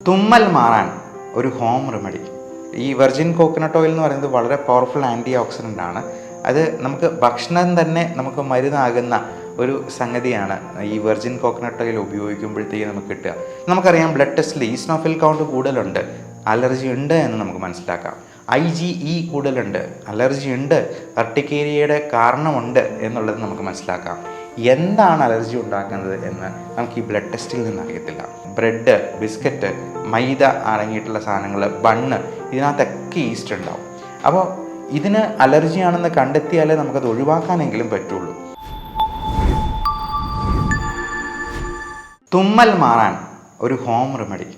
തുമ്മൽ മാറാൻ ഒരു ഹോം റെമഡി. ഈ വെർജിൻ കോക്കനട്ട് ഓയിൽ എന്ന് പറയുന്നത് വളരെ പവർഫുൾ ആൻറ്റി ഓക്സിഡൻ്റ് ആണ്. അത് നമുക്ക് ഭക്ഷണം തന്നെ നമുക്ക് മരുന്നാകുന്ന ഒരു സംഗതിയാണ് ഈ വെർജിൻ കോക്കനട്ട് ഓയിൽ ഉപയോഗിക്കുമ്പോഴത്തേക്ക് നമുക്ക് കിട്ടുക. നമുക്കറിയാം ബ്ലഡ് ടെസ്റ്റിൽ ഈസ്നോഫിൽ കൗണ്ട് കൂടുതലുണ്ട്, അലർജി ഉണ്ട് എന്ന് നമുക്ക് മനസ്സിലാക്കാം. IgE കൂടുതലുണ്ട്, അലർജി ഉണ്ട്, അർട്ടിക്കേരിയയുടെ കാരണമുണ്ട് എന്നുള്ളത് നമുക്ക് മനസ്സിലാക്കാം. എന്താണ് അലർജി ഉണ്ടാക്കുന്നത് എന്ന് നമുക്ക് ഈ ബ്ലഡ് ടെസ്റ്റിൽ നിന്ന് അറിയത്തില്ല. ബ്രെഡ്, ബിസ്ക്കറ്റ്, മൈദ അടങ്ങിയിട്ടുള്ള സാധനങ്ങൾ, ബണ്ണ്, ഇതിനകത്തൊക്കെ ഈസ്റ്റ് ഉണ്ടാവും. അപ്പോൾ ഇതിന് അലർജിയാണെന്ന് കണ്ടെത്തിയാലേ നമുക്കത് ഒഴിവാക്കാനെങ്കിലും പറ്റുള്ളൂ. തുമ്മൽ മാറാൻ ഒരു ഹോം റെമഡി.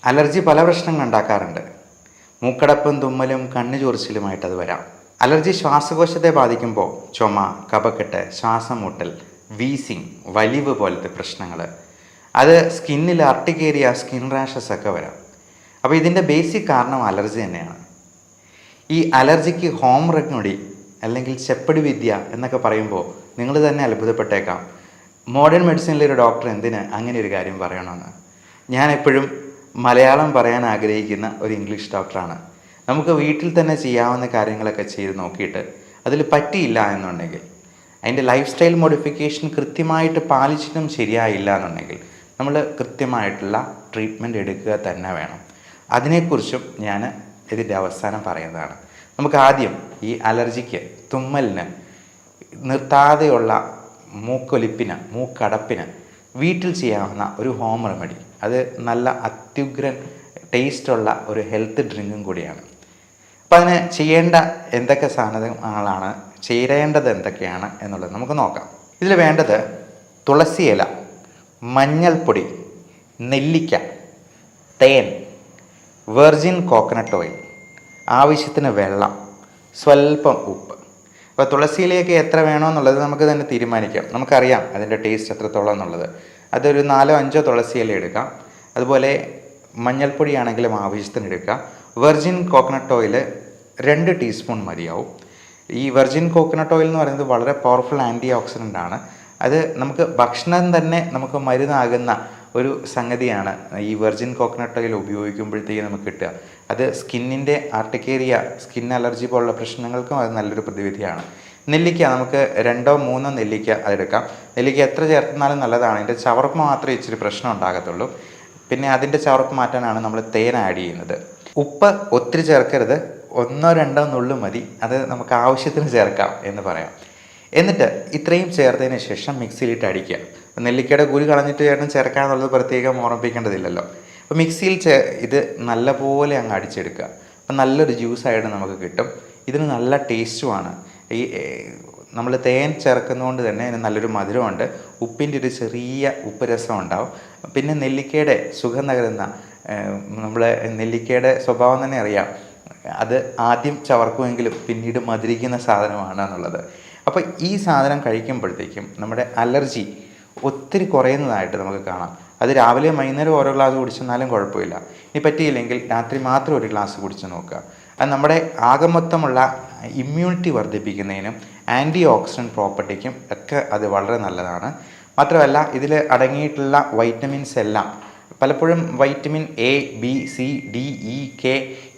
അലർജി പല പ്രശ്നങ്ങൾ ഉണ്ടാക്കാറുണ്ട്. മൂക്കടപ്പും തുമ്മലും കണ്ണു ചൊറിച്ചിലുമായിട്ട് അത് വരാം. അലർജി ശ്വാസകോശത്തെ ബാധിക്കുമ്പോൾ ചുമ, കഫക്കെട്ട്, ശ്വാസം മുട്ടൽ, വീസിങ്, വലിവ് പോലത്തെ പ്രശ്നങ്ങൾ, അത് സ്കിന്നിൽ അർട്ടിക്കേരിയ, സ്കിൻ റാഷസ് ഒക്കെ വരാം. അപ്പോൾ ഇതിൻ്റെ ബേസിക് കാരണം അലർജി തന്നെയാണ്. ഈ അലർജിക്ക് ഹോം റെമഡി അല്ലെങ്കിൽ ചെപ്പടി വിദ്യ എന്നൊക്കെ പറയുമ്പോൾ നിങ്ങൾ തന്നെ അത്ഭുതപ്പെട്ടേക്കാം. മോഡേൺ മെഡിസിനിലെ ഒരു ഡോക്ടർ എന്തിന് അങ്ങനെ ഒരു കാര്യം പറയണമെന്ന്. ഞാൻ എപ്പോഴും മലയാളം പറയാൻ ആഗ്രഹിക്കുന്ന ഒരു ഇംഗ്ലീഷ് ഡോക്ടറാണ്. നമുക്ക് വീട്ടിൽ തന്നെ ചെയ്യാവുന്ന കാര്യങ്ങളൊക്കെ ചെയ്ത് നോക്കിയിട്ട് അതിൽ പറ്റിയില്ല എന്നുണ്ടെങ്കിൽ, അതിൻ്റെ ലൈഫ് സ്റ്റൈൽ മോഡിഫിക്കേഷൻ കൃത്യമായിട്ട് പാലിച്ചിട്ടും ശരിയായില്ല എന്നുണ്ടെങ്കിൽ നമ്മൾ കൃത്യമായിട്ടുള്ള ട്രീറ്റ്മെൻറ്റ് എടുക്കുക തന്നെ വേണം. അതിനെക്കുറിച്ചും ഞാൻ ഇതിൻ്റെ അവസാനം പറയുന്നതാണ്. നമുക്ക് ആദ്യം ഈ അലർജിക്ക്, തുമ്മലിന്, നിർത്താതെയുള്ള മൂക്കൊലിപ്പിന്, മൂക്കടപ്പിന് വീട്ടിൽ ചെയ്യാവുന്ന ഒരു ഹോം റെമഡി. അത് നല്ല അത്യുഗ്രൻ ടേസ്റ്റുള്ള ഒരു ഹെൽത്ത് ഡ്രിങ്കും കൂടിയാണ്. അപ്പോൾ അതിന് ചെയ്യേണ്ട എന്തൊക്കെ സാധനങ്ങളാണ്, ചേരേണ്ടത് എന്തൊക്കെയാണ് എന്നുള്ളത് നമുക്ക് നോക്കാം. ഇതിൽ വേണ്ടത് തുളസി ഇല, മഞ്ഞൾപ്പൊടി, നെല്ലിക്ക, തേൻ, വെർജിൻ കോക്കനട്ട് ഓയിൽ, ആവശ്യത്തിന് വെള്ളം, സ്വല്പം ഉപ്പ്. അപ്പോൾ തുളസിയിലേക്ക് എത്ര വേണമെന്നുള്ളത് നമുക്ക് തന്നെ തീരുമാനിക്കാം. നമുക്കറിയാം അതിൻ്റെ ടേസ്റ്റ് എത്രത്തോളം എന്നുള്ളത്. അതൊരു 4-5 തുളസി ഇല എടുക്കാം. അതുപോലെ മഞ്ഞൾപ്പൊടി ആണെങ്കിലും ആവശ്യത്തിന് എടുക്കുക. വെർജിൻ കോക്കനട്ട് ഓയിൽ 2 ടീസ്പൂൺ മതിയാവും. ഈ വെർജിൻ കോക്കനട്ട് ഓയിൽ എന്ന് പറയുന്നത് വളരെ പവർഫുൾ ആൻറ്റി ഓക്സിഡൻ്റ് ആണ്. അത് നമുക്ക് ഭക്ഷണം തന്നെ നമുക്ക് മരുന്നാകുന്ന ഒരു സംഗതിയാണ് ഈ വെർജിൻ കോക്കനട്ട് ഓയിൽ ഉപയോഗിക്കുമ്പോഴത്തേക്ക് നമുക്ക് കിട്ടുക. അത് സ്കിന്നിൻ്റെ ആർട്ടിക്കേരിയ, സ്കിൻ അലർജി പോലുള്ള പ്രശ്നങ്ങൾക്കും അത് നല്ലൊരു പ്രതിവിധിയാണ്. നെല്ലിക്ക, നമുക്ക് 2-3 നെല്ലിക്ക അതെടുക്കാം. നെല്ലിക്ക എത്ര ചേർത്താലും നല്ലതാണ്. അതിൻ്റെ ചവർപ്പ് മാത്രമേ ഇച്ചിരി പ്രശ്നം ഉണ്ടാകത്തുള്ളൂ. പിന്നെ അതിൻ്റെ ചവർപ്പ് മാറ്റാനാണ് നമ്മൾ തേൻ ആഡ് ചെയ്യുന്നത്. ഉപ്പ് ഒത്തിരി ചേർക്കരുത്, 1-2 നുള്ളു മതി. അത് നമുക്ക് ആവശ്യത്തിന് ചേർക്കാം എന്ന് പറയാം. എന്നിട്ട് ഇത്രയും ചേർത്തതിന് ശേഷം മിക്സിയിലിട്ട് അടിക്കുക. നെല്ലിക്കയുടെ കുരു കളഞ്ഞിട്ട് ചേർക്കാന്നുള്ളത് പ്രത്യേകം ഓർമ്മിപ്പിക്കേണ്ടതില്ലല്ലോ. അപ്പോൾ മിക്സിയിൽ ഇത് നല്ലപോലെ അങ്ങ് അടിച്ചെടുക്കുക. അപ്പം നല്ലൊരു ജ്യൂസായിട്ട് നമുക്ക് കിട്ടും. ഇതിന് നല്ല ടേസ്റ്റുമാണ്. ഈ നമ്മൾ തേൻ ചേർക്കുന്നതുകൊണ്ട് തന്നെ അതിന് നല്ലൊരു മധുരമുണ്ട്. ഉപ്പിൻ്റെ ഒരു ചെറിയ ഉപ്പ് രസം ഉണ്ടാവും. പിന്നെ നെല്ലിക്കയുടെ സുഖം നകരുന്ന, നമ്മൾ നെല്ലിക്കയുടെ സ്വഭാവം തന്നെ അറിയാം, അത് ആദ്യം ചവർക്കുമെങ്കിലും പിന്നീട് മധുരിക്കുന്ന സാധനമാണ് എന്നുള്ളത്. അപ്പോൾ ഈ സാധനം കഴിക്കുമ്പോഴത്തേക്കും നമ്മുടെ അലർജി ഒത്തിരി കുറയുന്നതായിട്ട് നമുക്ക് കാണാം. അത് രാവിലെ വൈകുന്നേരം ഓരോ ഗ്ലാസ് കുടിച്ചെന്നാലും കുഴപ്പമില്ല. ഇനി പറ്റിയില്ലെങ്കിൽ രാത്രി മാത്രം ഒരു ഗ്ലാസ് കുടിച്ച് നോക്കുക. അത് നമ്മുടെ ആകെ മൊത്തമുള്ള ഇമ്മ്യൂണിറ്റി വർദ്ധിപ്പിക്കുന്നതിനും ആൻറ്റി ഓക്സിഡൻറ്റ് പ്രോപ്പർട്ടിക്കും ഒക്കെ അത് വളരെ നല്ലതാണ്. മാത്രമല്ല ഇതിൽ അടങ്ങിയിട്ടുള്ള വൈറ്റമിൻസ് എല്ലാം, പലപ്പോഴും vitamin A, B, C, D, E, K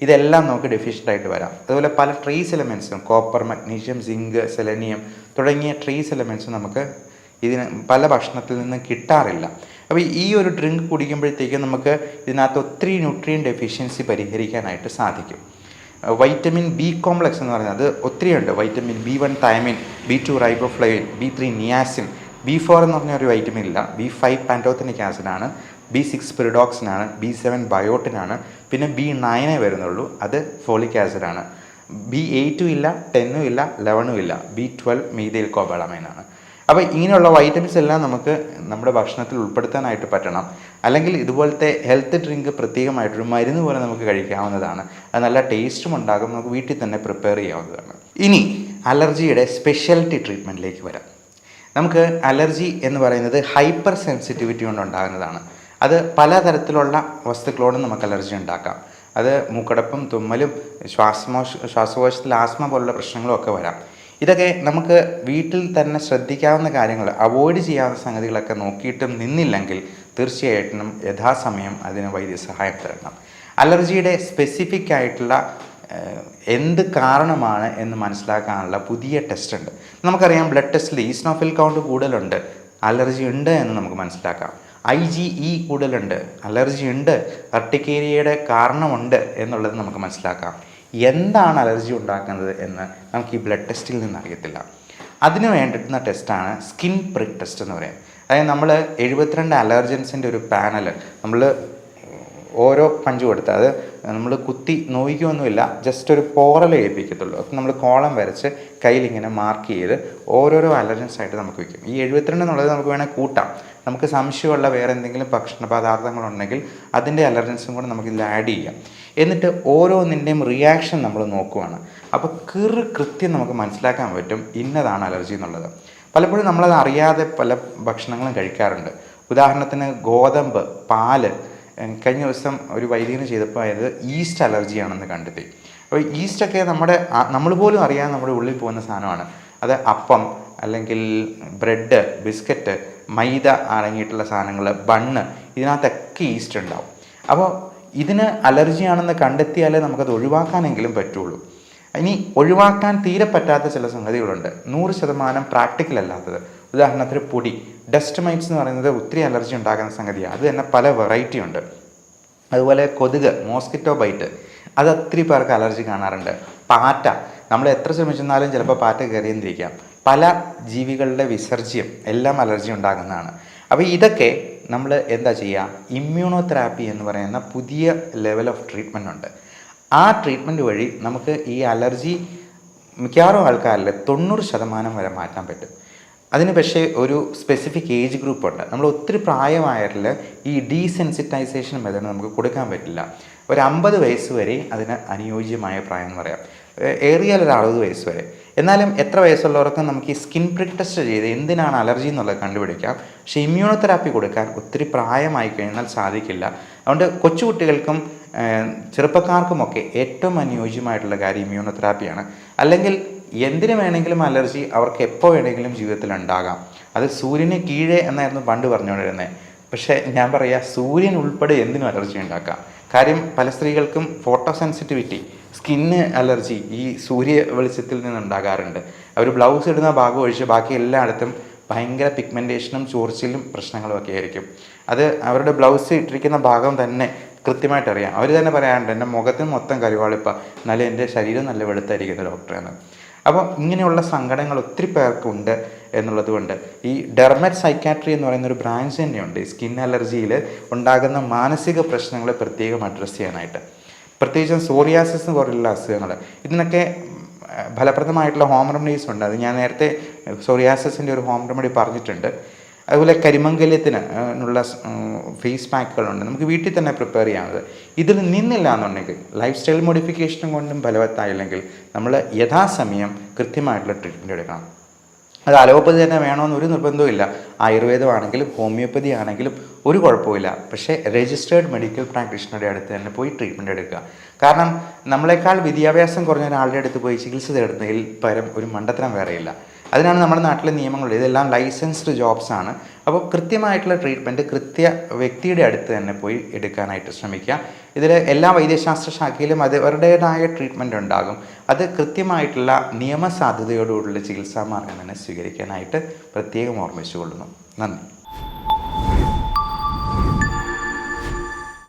ഇതെല്ലാം നമുക്ക് ഡെഫിഷ്യൻ്റ് ആയിട്ട് വരാം. അതുപോലെ പല ട്രേസ് എലമെൻറ്റ്സും, കോപ്പർ, മഗ്നീഷ്യം, സിങ്ക്, സെലനിയം തുടങ്ങിയ ട്രേസ് എലമെൻറ്റ്സും നമുക്ക് ഇതിന് പല ഭക്ഷണത്തിൽ നിന്ന് കിട്ടാറില്ല. അപ്പോൾ ഈ ഒരു ഡ്രിങ്ക് കുടിക്കുമ്പോഴത്തേക്കും നമുക്ക് ഇതിനകത്ത് ഒത്തിരി ന്യൂട്രിയൻ ഡെഫിഷ്യൻസി പരിഹരിക്കാനായിട്ട് സാധിക്കും. വൈറ്റമിൻ B കോംപ്ലക്സ് എന്ന് പറയുന്നത് ഒത്തിരിയുണ്ട്. Vitamin B1 thymine, B2 riboflavin, B3 niacin, B4 എന്ന് പറഞ്ഞ ഒരു വൈറ്റമിൻ ഇല്ല, B5 പാൻറ്റോത്തനിക് ആസിഡാണ്, B6 പിറിഡോക്സിനാണ്, B7 ബയോട്ടിനാണ്, പിന്നെ B9 വരുന്നുള്ളൂ, അത് ഫോളിക് ആസിഡാണ്. B8 ഇല്ല, 10 ഇല്ല, 11 ഇല്ല, B12 മീഥൈൽ കോബാളമൈനാണ്. അപ്പോൾ ഇങ്ങനെയുള്ള വൈറ്റമിൻസ് എല്ലാം നമുക്ക് നമ്മുടെ ഭക്ഷണത്തിൽ ഉൾപ്പെടുത്താനായിട്ട് പറ്റണം. അല്ലെങ്കിൽ ഇതുപോലത്തെ ഹെൽത്ത് ഡ്രിങ്ക് പ്രത്യേകമായിട്ടൊരു മരുന്ന് പോലെ നമുക്ക് കഴിക്കാവുന്നതാണ്. അത് നല്ല ടേസ്റ്റും ഉണ്ടാകും. നമുക്ക് വീട്ടിൽ തന്നെ പ്രിപ്പയർ ചെയ്യാവുന്നതാണ്. ഇനി അലർജിയുടെ സ്പെഷ്യാലിറ്റി ട്രീറ്റ്മെൻറ്റിലേക്ക് വരാം. നമുക്ക് അലർജി എന്ന് പറയുന്നത് ഹൈപ്പർ സെൻസിറ്റിവിറ്റി കൊണ്ടുണ്ടാകുന്നതാണ്. അത് പലതരത്തിലുള്ള വസ്തുക്കളോടും നമുക്ക് അലർജി ഉണ്ടാക്കാം. അത് മൂക്കടപ്പും, തുമ്മലും, ശ്വാസകോശത്തിൽ ആസ്മ പോലുള്ള പ്രശ്നങ്ങളും ഒക്കെ വരാം. ഇതൊക്കെ നമുക്ക് വീട്ടിൽ തന്നെ ശ്രദ്ധിക്കാവുന്ന കാര്യങ്ങൾ, അവോയ്ഡ് ചെയ്യാവുന്ന സംഗതികളൊക്കെ നോക്കിയിട്ടും നിന്നില്ലെങ്കിൽ തീർച്ചയായിട്ടും യഥാസമയം അതിന് വൈദ്യസഹായം തരണം. അലർജിയുടെ സ്പെസിഫിക് ആയിട്ടുള്ള എന്ത് കാരണമാണ് എന്ന് മനസ്സിലാക്കാനുള്ള പുതിയ ടെസ്റ്റ് ഉണ്ട്. നമുക്കറിയാം ബ്ലഡ് ടെസ്റ്റിൽ ഈസ്നോഫിൽ കൗണ്ട് കൂടുതലുണ്ട്, അലർജി ഉണ്ട് എന്ന് നമുക്ക് മനസ്സിലാക്കാം. IgE കൂടുതലുണ്ട്, അലർജി ഉണ്ട്, അർട്ടിക്കേരിയയുടെ കാരണമുണ്ട് എന്നുള്ളത് നമുക്ക് മനസ്സിലാക്കാം. എന്താണ് അലർജി ഉണ്ടാക്കുന്നത് എന്ന് നമുക്ക് ഈ ബ്ലഡ് ടെസ്റ്റിൽ നിന്ന് അറിയത്തില്ല. അതിന് വേണ്ടിയിട്ടുന്ന ടെസ്റ്റാണ് സ്കിൻ പ്രിക്ക് ടെസ്റ്റ് എന്ന് പറയും. അതായത് നമ്മൾ 72 അലർജൻസിൻ്റെ ഒരു പാനൽ നമ്മൾ ഓരോ പഞ്ച് കൊടുത്ത്, അത് നമ്മൾ കുത്തി നോയിക്കൊന്നുമില്ല, ജസ്റ്റ് ഒരു പോറൽ ഏൽപ്പിക്കത്തുള്ളൂ. അപ്പം നമ്മൾ കോളം വരച്ച് കയ്യിലിങ്ങനെ മാർക്ക് ചെയ്ത് ഓരോരോ അലർജൻസ് ആയിട്ട് നമുക്ക് വയ്ക്കും. ഈ 72 എന്നുള്ളത് നമുക്ക് വേണമെങ്കിൽ കൂട്ടാം. നമുക്ക് സംശയമുള്ള വേറെ എന്തെങ്കിലും ഭക്ഷണ പദാർത്ഥങ്ങളുണ്ടെങ്കിൽ അതിൻ്റെ അലർജൻസും കൂടെ നമുക്കിതിൽ ആഡ് ചെയ്യാം. എന്നിട്ട് ഓരോന്നിൻ്റെയും റിയാക്ഷൻ നമ്മൾ നോക്കുവാണ്. അപ്പോൾ കൃത്യം നമുക്ക് മനസ്സിലാക്കാൻ പറ്റും ഇന്നതാണ് അലർജി എന്നുള്ളത്. പലപ്പോഴും നമ്മളത് അറിയാതെ പല ഭക്ഷണങ്ങളും കഴിക്കാറുണ്ട്. ഉദാഹരണത്തിന് ഗോതമ്പ്, പാല്. കഴിഞ്ഞ ദിവസം ഒരു വൈദ്യന് ചെയ്തപ്പോൾ അതായത് ഈസ്റ്റ് അലർജിയാണെന്ന് കണ്ടെത്തി. അപ്പോൾ ഈസ്റ്റൊക്കെ നമ്മൾ പോലും അറിയാതെ നമ്മുടെ ഉള്ളിൽ പോകുന്ന സാധനമാണ്. അത് അപ്പം അല്ലെങ്കിൽ ബ്രെഡ്, ബിസ്ക്കറ്റ്, മൈദ അടങ്ങിയിട്ടുള്ള സാധനങ്ങൾ, ബണ്ണ്, ഇതിനകത്തൊക്കെ ഈസ്റ്റ് ഉണ്ടാവും. അപ്പോൾ ഇതിന് അലർജിയാണെന്ന് കണ്ടെത്തിയാലേ നമുക്കത് ഒഴിവാക്കാനെങ്കിലും പറ്റുള്ളൂ. ഇനി ഒഴിവാക്കാൻ തീരെ പറ്റാത്ത ചില സംഗതികളുണ്ട്, 100% പ്രാക്ടിക്കൽ അല്ലാത്തത്. ഉദാഹരണത്തിന് പൊടി, ഡസ്റ്റ് മൈറ്റ്സ് എന്ന് പറയുന്നത് ഒത്തിരി അലർജി ഉണ്ടാക്കുന്ന സംഗതിയാണ്. അത് തന്നെ പല വെറൈറ്റി ഉണ്ട്. അതുപോലെ കൊതുക്, മോസ്കിറ്റോ ബൈറ്റ്, അത് ഒത്തിരി പേർക്ക് അലർജി കാണാറുണ്ട്. പാറ്റ, നമ്മൾ എത്ര ശ്രമിച്ചെന്നാലും ചിലപ്പോൾ പാറ്റ കയറിയെന്നിരിക്കാം. പല ജീവികളുടെ വിസർജ്യം എല്ലാം അലർജി ഉണ്ടാകുന്നതാണ്. അപ്പോൾ ഇതൊക്കെ നമ്മൾ എന്താ ചെയ്യുക, ഇമ്മ്യൂണോതെറാപ്പി എന്ന് പറയുന്ന പുതിയ ലെവൽ ഓഫ് ട്രീറ്റ്മെൻ്റ് ഉണ്ട്. ആ ട്രീറ്റ്മെൻറ്റ് വഴി നമുക്ക് ഈ അലർജി മിക്കവാറും ആൾക്കാരിൽ 90% വരെ മാറ്റാൻ പറ്റും. അതിന് പക്ഷേ ഒരു സ്പെസിഫിക് ഏജ് ഗ്രൂപ്പ് ഉണ്ട്. നമ്മൾ ഒത്തിരി പ്രായമായവരിൽ ഈ ഡീസെൻസിറ്റൈസേഷൻ മെത്തേഡ് നമുക്ക് കൊടുക്കാൻ പറ്റില്ല. ഒരു 50 വയസ്സ് വരെ അതിന് അനുയോജ്യമായ പ്രായം എന്ന് പറയാം, ഏറിയാൽ ഒരു 60 വയസ്സ് വരെ. എന്നാലും എത്ര വയസ്സുള്ളവർക്കും നമുക്ക് ഈ സ്കിൻ പ്രിക്ക് ടെസ്റ്റ് ചെയ്ത് എന്തിനാണ് അലർജി എന്നുള്ളത് കണ്ടുപിടിക്കാം. പക്ഷേ ഇമ്മ്യൂണോതെറാപ്പി കൊടുക്കാൻ ഒത്തിരി പ്രായമായി കഴിഞ്ഞാൽ സാധിക്കില്ല. അതുകൊണ്ട് കൊച്ചുകുട്ടികൾക്കും ചെറുപ്പക്കാർക്കുമൊക്കെ ഏറ്റവും അനുയോജ്യമായിട്ടുള്ള കാര്യം ഇമ്മ്യൂണോതെറാപ്പിയാണ്. അല്ലെങ്കിൽ എന്തിനു വേണമെങ്കിലും അലർജി അവർക്ക് എപ്പോൾ വേണമെങ്കിലും ജീവിതത്തിൽ ഉണ്ടാകാം. അത് സൂര്യന് കീഴേ എന്നായിരുന്നു പണ്ട് പറഞ്ഞുകൊണ്ടിരുന്നത്. പക്ഷേ ഞാൻ പറയാം, സൂര്യൻ ഉൾപ്പെടെ എന്തിനും അലർജി ഉണ്ടാക്കാം. കാര്യം പല സ്ത്രീകൾക്കും ഫോട്ടോ സെൻസിറ്റിവിറ്റി, സ്കിന്ന് അലർജി ഈ സൂര്യ വെളിച്ചത്തിൽ നിന്നുണ്ടാകാറുണ്ട്. അവർ ബ്ലൗസ് ഇടുന്ന ഭാഗം ഒഴിച്ച് ബാക്കി എല്ലായിടത്തും ഭയങ്കര പിഗ്മെൻറ്റേഷനും ചൊറിച്ചിലും പ്രശ്നങ്ങളും ഒക്കെ ആയിരിക്കും. അത് അവരുടെ ബ്ലൗസ് ഇട്ടിരിക്കുന്ന ഭാഗം തന്നെ കൃത്യമായിട്ട് അറിയാം. അവർ തന്നെ പറയാറുണ്ട്, എൻ്റെ മുഖത്തിന് മൊത്തം കരുവാളിപ്പ, എന്നാലും എൻ്റെ ശരീരം നല്ല വെളുത്തായിരിക്കുന്നു ഡോക്ടറെന്ന്. അപ്പോൾ ഇങ്ങനെയുള്ള സങ്കടങ്ങൾ ഒത്തിരി പേർക്കുണ്ട് എന്നുള്ളത് കൊണ്ട് ഈ ഡെർമറ്റ് സൈക്കാട്രി എന്ന് പറയുന്നൊരു ബ്രാഞ്ച് തന്നെയുണ്ട് ഈ സ്കിൻ അലർജിയിൽ ഉണ്ടാകുന്ന മാനസിക പ്രശ്നങ്ങളെ പ്രത്യേകം അഡ്രസ്സ് ചെയ്യാനായിട്ട്. പ്രത്യേകിച്ചും സോറിയാസിസ് പോലുള്ള അസുഖങ്ങൾ, ഇതിനൊക്കെ ഫലപ്രദമായിട്ടുള്ള ഹോം റെമഡീസ് ഉണ്ട്. അത് ഞാൻ നേരത്തെ സോറിയാസിസിൻ്റെ ഒരു ഹോം റെമഡി പറഞ്ഞിട്ടുണ്ട്. അതുപോലെ കരിമംഗല്യത്തിന് ഉള്ള ഫേസ് പാക്കുകളുണ്ട്, നമുക്ക് വീട്ടിൽ തന്നെ പ്രിപ്പയർ ചെയ്യാവുന്നത്. ഇതിൽ നിന്നില്ല എന്നുണ്ടെങ്കിൽ, ലൈഫ് സ്റ്റൈൽ മോഡിഫിക്കേഷനും കൊണ്ടും ഫലവത്തായില്ലെങ്കിൽ നമ്മൾ യഥാസമയം കൃത്യമായിട്ടുള്ള ട്രീറ്റ്മെൻറ്റ് എടുക്കണം. അത് അലോപ്പതി തന്നെ വേണമെന്ന് ഒരു നിർബന്ധവും ഇല്ല. ആയുർവേദമാണെങ്കിലും ഹോമിയോപ്പതി ആണെങ്കിലും ഒരു കുഴപ്പമില്ല. പക്ഷേ രജിസ്റ്റേർഡ് മെഡിക്കൽ പ്രാക്ടീഷണറുടെ അടുത്ത് തന്നെ പോയി ട്രീറ്റ്മെൻറ്റ് എടുക്കുക. കാരണം നമ്മളെക്കാൾ വിദ്യാഭ്യാസം കുറഞ്ഞ ഒരാളുടെ അടുത്ത് പോയി ചികിത്സ തേടുന്നതിൽ പരം ഒരു മണ്ടത്തരം വേറെയില്ല. അതിനാണ് നമ്മുടെ നാട്ടിലെ നിയമങ്ങളുള്ളത്. ഇതെല്ലാം ലൈസൻസ്ഡ് ജോബ്സ് ആണ്. അപ്പോൾ കൃത്യമായിട്ടുള്ള ട്രീറ്റ്മെൻറ്റ് കൃത്യ വ്യക്തിയുടെ അടുത്ത് തന്നെ പോയി എടുക്കാനായിട്ട് ശ്രമിക്കുക. ഇതിൽ എല്ലാ വൈദ്യശാസ്ത്ര ശാഖയിലും അവരുടേതായ ട്രീറ്റ്മെൻറ്റ് ഉണ്ടാകും. അത് കൃത്യമായിട്ടുള്ള നിയമസാധ്യതയോടുകൂടിയുള്ള ചികിത്സാ മാർഗം തന്നെ സ്വീകരിക്കാനായിട്ട് പ്രത്യേകം ഓർമ്മിച്ചുകൊള്ളുന്നു. നന്ദി.